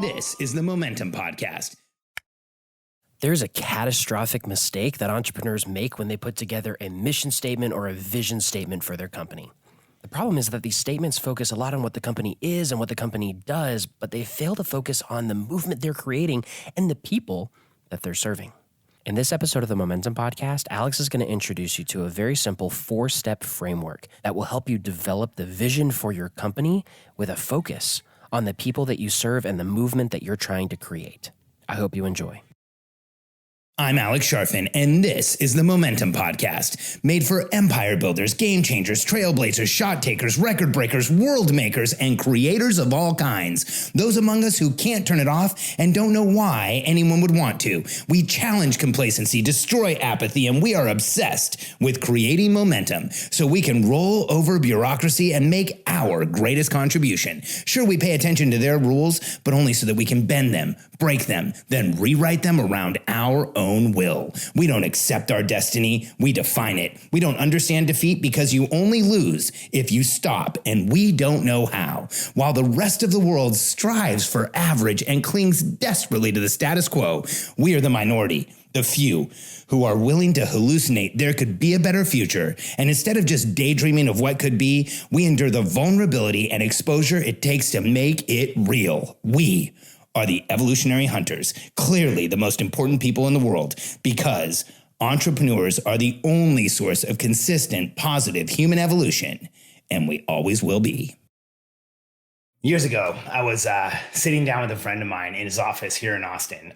This is the Momentum Podcast. There's a catastrophic mistake that entrepreneurs make when they put together a mission statement or a vision statement for their company. The problem is that these statements focus a lot on what the company is and what the company does, but they fail to focus on the movement they're creating and the people that they're serving. In this episode of the Momentum Podcast, Alex is going to introduce you to a very simple 4-step framework that will help you develop the vision for your company with a focus on the people that you serve and the movement that you're trying to create. I hope you enjoy. I'm Alex Sharfin, and this is the Momentum Podcast, made for empire builders, game changers, trailblazers, shot takers, record breakers, world makers, and creators of all kinds. Those among us who can't turn it off and don't know why anyone would want to. We challenge complacency, destroy apathy, and we are obsessed with creating momentum so we can roll over bureaucracy and make our greatest contribution. Sure, we pay attention to their rules, but only so that we can bend them, break them, then rewrite them around our own will. We don't accept our destiny, we define it. We don't understand defeat because you only lose if you stop, and we don't know how. While the rest of the world strives for average and clings desperately to the status quo, we are the minority, the few, who are willing to hallucinate there could be a better future. And instead of just daydreaming of what could be, we endure the vulnerability and exposure it takes to make it real. We are the evolutionary hunters, clearly the most important people in the world, because entrepreneurs are the only source of consistent, positive human evolution, and we always will be. Years ago, I was sitting down with a friend of mine in his office here in Austin,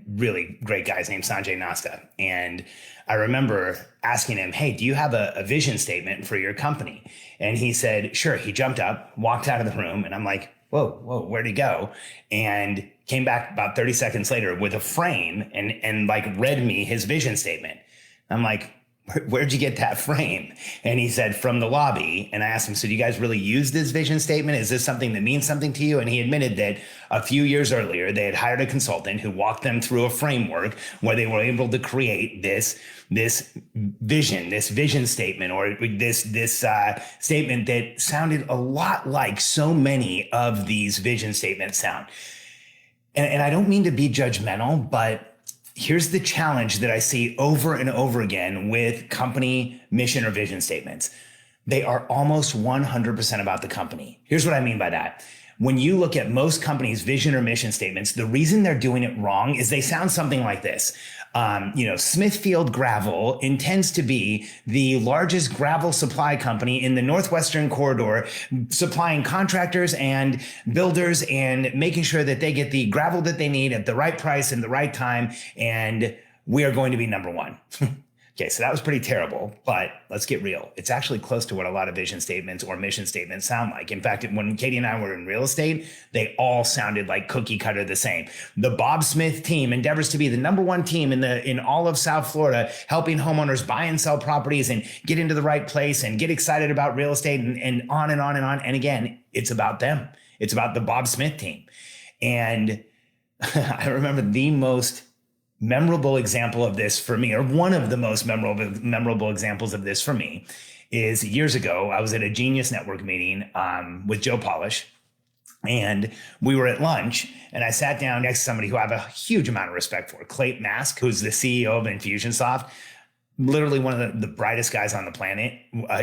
really great guy named Sanjay Nasta, and I remember asking him, hey, do you have a vision statement for your company? And he said, sure. He jumped up, walked out of the room, and I'm like, whoa, where'd he go? And came back about 30 seconds later with a frame and like read me his vision statement. I'm like, where'd you get that frame? And he said, from the lobby. And I asked him, so do you guys really use this vision statement? Is this something that means something to you? And he admitted that a few years earlier, they had hired a consultant who walked them through a framework where they were able to create this vision statement, or this statement that sounded a lot like so many of these vision statements sound. And I don't mean to be judgmental, but here's the challenge that I see over and over again with company mission or vision statements. They are almost 100% about the company. Here's what I mean by that. When you look at most companies' vision or mission statements, the reason they're doing it wrong is they sound something like this. Smithfield Gravel intends to be the largest gravel supply company in the Northwestern corridor, supplying contractors and builders and making sure that they get the gravel that they need at the right price and the right time. And we are going to be number one. Okay, so that was pretty terrible, but let's get real. It's actually close to what a lot of vision statements or mission statements sound like. In fact, when Katie and I were in real estate, they all sounded like cookie cutter the same. The Bob Smith team endeavors to be the number one team in all of South Florida, helping homeowners buy and sell properties and get into the right place and get excited about real estate and on and on and on. And again, it's about them. It's about the Bob Smith team. And I remember the most memorable example of this for me, or one of the most memorable examples of this for me, is years ago, I was at a Genius Network meeting with Joe Polish, and we were at lunch, and I sat down next to somebody who I have a huge amount of respect for, Clayton Mask, who's the CEO of Infusionsoft. Literally one of the brightest guys on the planet,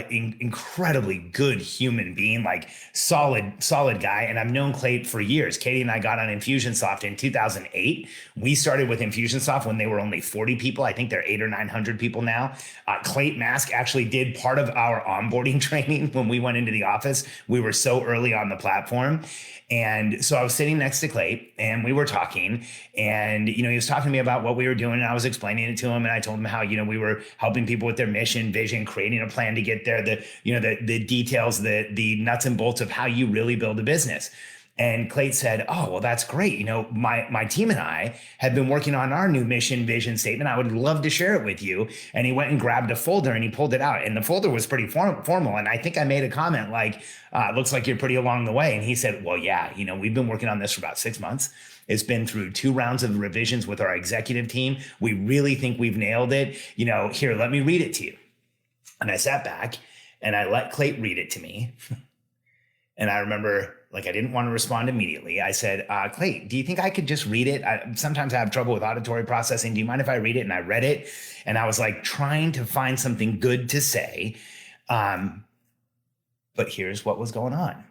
incredibly good human being, like solid guy. And I've known Clay for years. Katie and I got on Infusionsoft in 2008. We started with Infusionsoft when they were only 40 people. I think they're 800 or 900 people now. Clay Mask actually did part of our onboarding training when we went into the office. We were so early on the platform. And so I was sitting next to Clay and we were talking, and, he was talking to me about what we were doing, and I was explaining it to him. And I told him how, we were helping people with their mission, vision, creating a plan to get there, the details, the nuts and bolts of how you really build a business. And Clayton said, oh, well, that's great. My team and I have been working on our new mission vision statement. I would love to share it with you. And he went and grabbed a folder and he pulled it out. And the folder was pretty formal. And I think I made a comment like, looks like you're pretty along the way. And he said, well, yeah, we've been working on this for about 6 months. It's been through 2 rounds of revisions with our executive team. We really think we've nailed it. Here, let me read it to you. And I sat back and I let Clayton read it to me. And I remember Like I didn't want to respond immediately. I said, Clay, do you think I could just read it? Sometimes I have trouble with auditory processing. Do you mind if I read it? And I read it and I was like trying to find something good to say. But here's what was going on.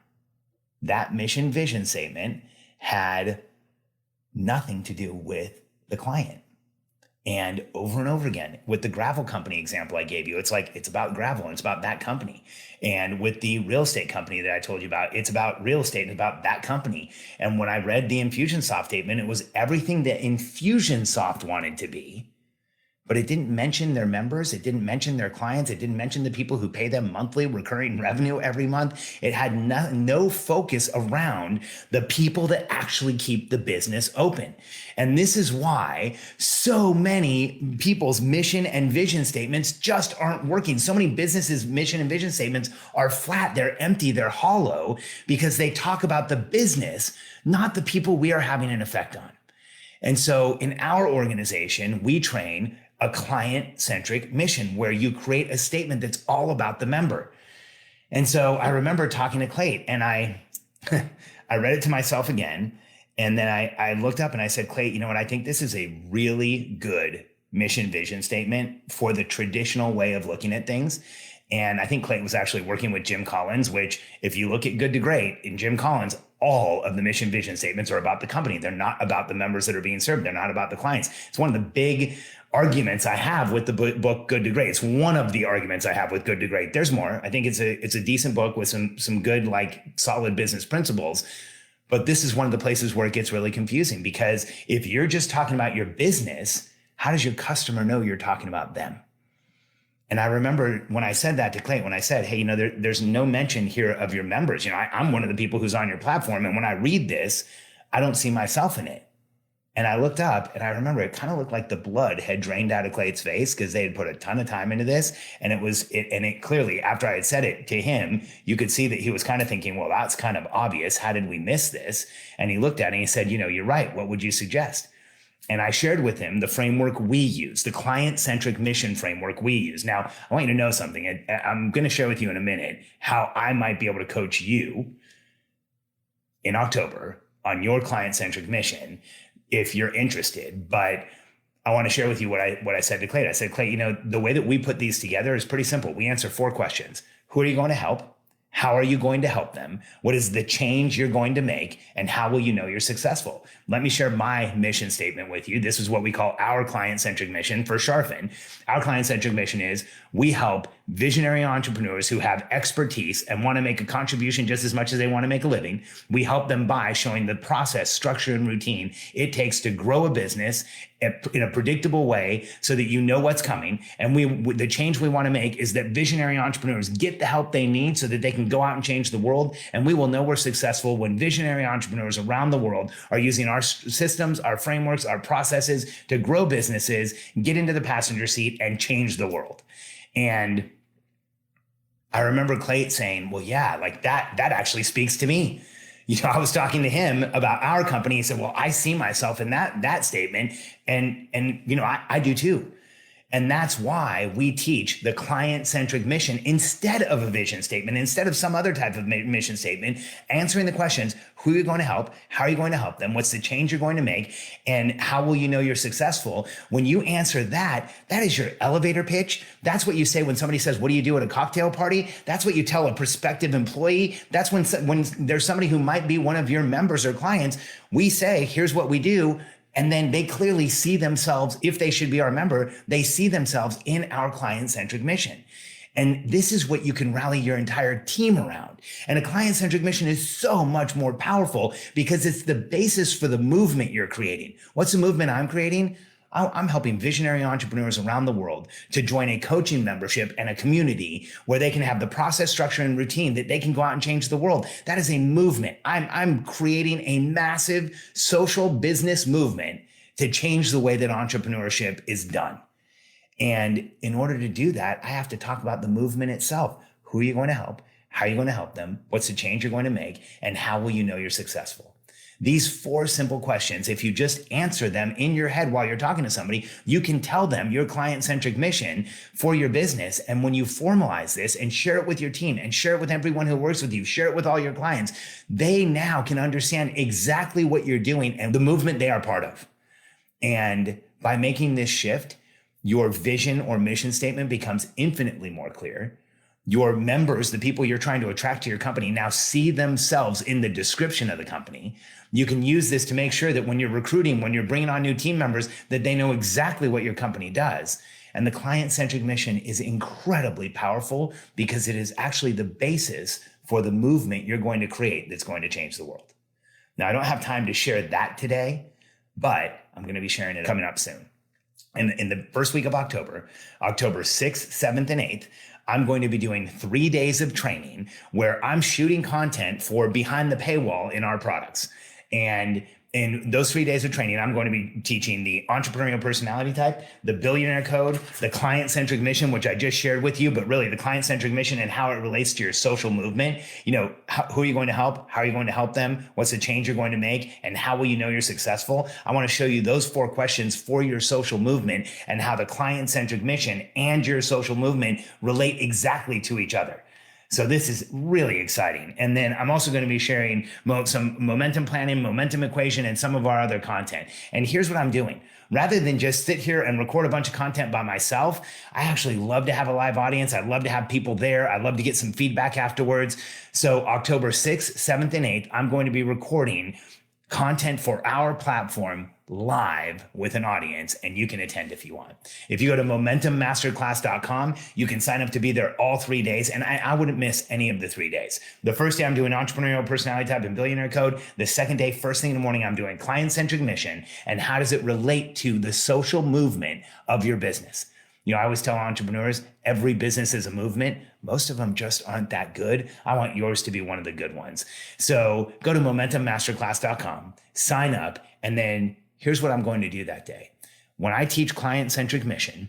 That mission vision statement had nothing to do with the client. And over again, with the gravel company example I gave you, it's like, it's about gravel and it's about that company. And with the real estate company that I told you about, it's about real estate and about that company. And when I read the Infusionsoft statement, it was everything that Infusionsoft wanted to be, but it didn't mention their members. It didn't mention their clients. It didn't mention the people who pay them monthly recurring revenue every month. It had no focus around the people that actually keep the business open. And this is why so many people's mission and vision statements just aren't working. So many businesses' mission and vision statements are flat. They're empty. They're hollow because they talk about the business, not the people we are having an effect on. And so in our organization, we train a client-centric mission where you create a statement that's all about the member. And so I remember talking to Clay and I read it to myself again. And then I looked up and I said, Clay, you know what? I think this is a really good mission vision statement for the traditional way of looking at things. And I think Clayton was actually working with Jim Collins, which if you look at Good to Great in Jim Collins, all of the mission vision statements are about the company. They're not about the members that are being served. They're not about the clients. It's one of the big arguments I have with the book Good to Great. It's one of the arguments I have with Good to Great. There's more. I think it's a decent book with some good, like solid business principles. But this is one of the places where it gets really confusing because if you're just talking about your business, how does your customer know you're talking about them? And I remember when I said that to Clayton, when I said, hey, there's no mention here of your members. I'm one of the people who's on your platform. And when I read this, I don't see myself in it. And I looked up and I remember it kind of looked like the blood had drained out of Clayton's face because they had put a ton of time into this. And it clearly, after I had said it to him, you could see that he was kind of thinking, well, that's kind of obvious. How did we miss this? And he looked at it and he said, you're right. What would you suggest? And I shared with him the framework we use, the client-centric mission framework we use. Now, I want you to know something. I'm going to share with you in a minute how I might be able to coach you in October on your client-centric mission if you're interested. But I want to share with you what I said to Clay. I said, Clay, the way that we put these together is pretty simple. We answer 4 questions. Who are you going to help? How are you going to help them? What is the change you're going to make? And how will you know you're successful? Let me share my mission statement with you. This is what we call our client-centric mission for Sharfin. Our client-centric mission is we help visionary entrepreneurs who have expertise and want to make a contribution just as much as they want to make a living. We help them by showing the process, structure, and routine it takes to grow a business in a predictable way so that you know what's coming. And the change we want to make is that visionary entrepreneurs get the help they need so that they can go out and change the world. And we will know we're successful when visionary entrepreneurs around the world are using our systems, our frameworks, our processes to grow businesses, get into the passenger seat, and change the world. And I remember Clay saying, well, yeah, like that actually speaks to me. I was talking to him about our company. He said, well, I see myself in that statement. And I do too. And that's why we teach the client-centric mission instead of a vision statement, instead of some other type of mission statement, answering the questions, who are you going to help? How are you going to help them? What's the change you're going to make? And how will you know you're successful? When you answer that is your elevator pitch. That's what you say when somebody says, what do you do at a cocktail party? That's what you tell a prospective employee. That's when there's somebody who might be one of your members or clients. We say, here's what we do. And then they clearly see themselves, if they should be our member, they see themselves in our client-centric mission. And this is what you can rally your entire team around. And a client-centric mission is so much more powerful because it's the basis for the movement you're creating. What's the movement I'm creating? I'm helping visionary entrepreneurs around the world to join a coaching membership and a community where they can have the process, structure, and routine that they can go out and change the world. That is a movement. I'm creating a massive social business movement to change the way that entrepreneurship is done. And in order to do that, I have to talk about the movement itself. Who are you going to help? How are you going to help them? What's the change you're going to make? And how will you know you're successful? These 4 simple questions, if you just answer them in your head while you're talking to somebody, you can tell them your client-centric mission for your business. And when you formalize this and share it with your team and share it with everyone who works with you, share it with all your clients, they now can understand exactly what you're doing and the movement they are part of. And by making this shift, your vision or mission statement becomes infinitely more clear. Your members, the people you're trying to attract to your company, now see themselves in the description of the company. You can use this to make sure that when you're recruiting, when you're bringing on new team members, that they know exactly what your company does. And the client-centric mission is incredibly powerful because it is actually the basis for the movement you're going to create that's going to change the world. Now, I don't have time to share that today, but I'm going to be sharing it coming up soon. In the first week of October, October 6th, 7th, and 8th, I'm going to be doing 3 days of training where I'm shooting content for behind the paywall in our products. And in those 3 days of training, I'm going to be teaching the entrepreneurial personality type, the billionaire code, the client-centric mission, which I just shared with you, but really the client-centric mission and how it relates to your social movement. You know, who are you going to help? How are you going to help them? What's the change you're going to make? And how will you know you're successful? I want to show you those 4 questions for your social movement and how the client-centric mission and your social movement relate exactly to each other. So this is really exciting. And then I'm also going to be sharing some momentum planning, momentum equation, and some of our other content. And here's what I'm doing. Rather than just sit here and record a bunch of content by myself, I actually love to have a live audience. I'd love to have people there. I'd love to get some feedback afterwards. So October 6th, 7th, and 8th, I'm going to be recording content for our platform live with an audience, and you can attend if you want. If you go to momentummasterclass.com, you can sign up to be there all 3 days, and I wouldn't miss any of the 3 days. The first day I'm doing entrepreneurial personality type and billionaire code. The second day, first thing in the morning, I'm doing client-centric mission and how does it relate to the social movement of your business. You know, I always tell entrepreneurs, every business is a movement. Most of them just aren't that good. I want yours to be one of the good ones. So go to momentummasterclass.com, sign up, and then here's what I'm going to do that day. When I teach client-centric mission,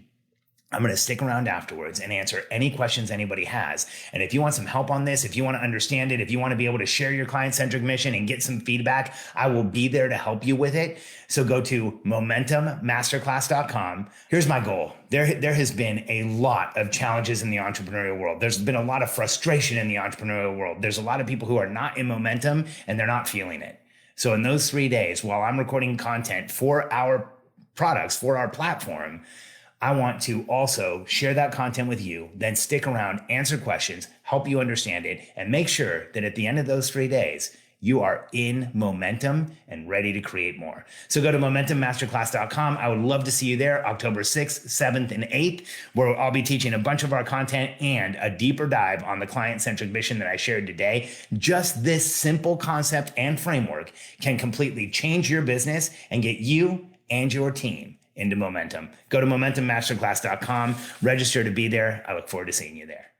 I'm going to stick around afterwards and answer any questions anybody has. And if you want some help on this, if you want to understand it, if you want to be able to share your client-centric mission and get some feedback, I will be there to help you with it. So go to momentummasterclass.com. Here's my goal. There has been a lot of challenges in the entrepreneurial world. There's been a lot of frustration in the entrepreneurial world. There's a lot of people who are not in momentum and they're not feeling it. So in those 3 days, while I'm recording content for our products, for our platform, I want to also share that content with you, then stick around, answer questions, help you understand it, and make sure that at the end of those 3 days, you are in momentum and ready to create more. So go to momentummasterclass.com. I would love to see you there October 6th, 7th, and 8th, where I'll be teaching a bunch of our content and a deeper dive on the client-centric mission that I shared today. Just this simple concept and framework can completely change your business and get you and your team into momentum. Go to momentummasterclass.com, register to be there. I look forward to seeing you there.